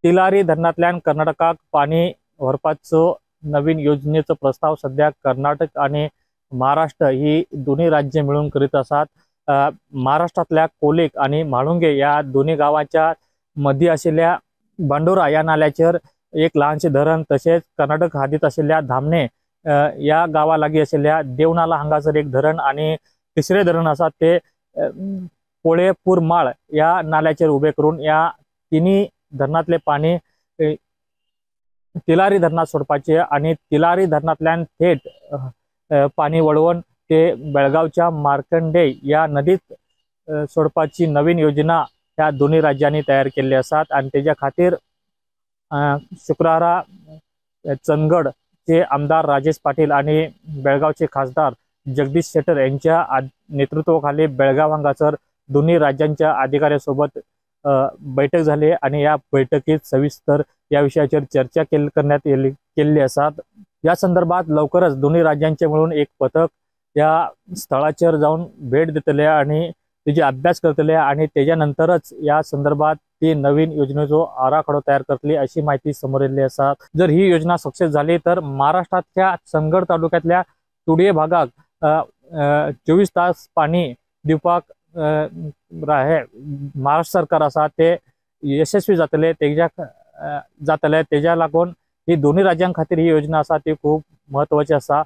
तिलारी धरणातल्यान कर्नाटकाक पाणी व्हरपाचो नवीन योजनेचो प्रस्ताव सध्या कर्नाटक आणि महाराष्ट्र ही दोन्ही राज्ये मिळून करीत असतात। महाराष्ट्रातल्या कोलेक आणि म्हाळुंगे या दोन्ही गावाच्या मध्ये असलेल्या बांडोरा या नाल्याचेर एक लहानसे धरण, तसेच कर्नाटक हद्दीत असलेल्या धामणे या गावालागी असलेल्या देवनाला हांगासर एक धरण आणि तिसरे धरण असा ते पोळेपूर माळ या नाल्याचेर उभे करून या तिन्ही धरणातले पाणी तिलारी धरणात सोडपाचे आणि तिलारी धरणातल्यान थेट पाणी वळवून ते बेळगावच्या मार्कंडेय या नदीत सोडपाची नवीन योजना या दोन्ही राज्यांनी तयार केली असतात। आणि त्याच्या खातीर शुक्रवारा चंदगडचे आमदार राजेश पाटील आणि बेळगावचे खासदार जगदीश शेट्टर यांच्या नेतृत्वाखाली बेळगाव हांगासर दोन्ही राज्यांच्या अधिकाऱ्यांसोबत बैठक झाली आणि या बैठकीत सविस्तर या विषयावर चर्चा करण्यात केली असतात। या संदर्भात लवकरच दोन्ही राज्यांचे मिळून एक पथक या स्थळाचेर जाऊन भेट देतले आणि त्याची अभ्यास करतले आणि त्याच्यानंतरच या संदर्भात ती नवीन योजनेचो आराखडो तयार करतली अशी माहिती समोर येयल्ली आसा। जर ही योजना सक्सेस झाली तर महाराष्ट्राच्या चंदगड तालुक्यातल्या तुडये भागाक 24 तास पाणी दिवपाक महाराष्ट्र सरकार आसा ते यशस्वी जातले तेच्या लागून ही दोन्ही राज्यां खातीर ही योजना आसा ती खूप महत्वाची आसा।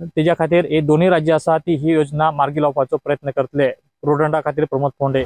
त्याच्या खातीर हे दोन्ही राज्य आसा ती ही योजना मार्गी लावपाचो प्रयत्न करतले। प्रोडंडा खातीर प्रमोद फोंडे।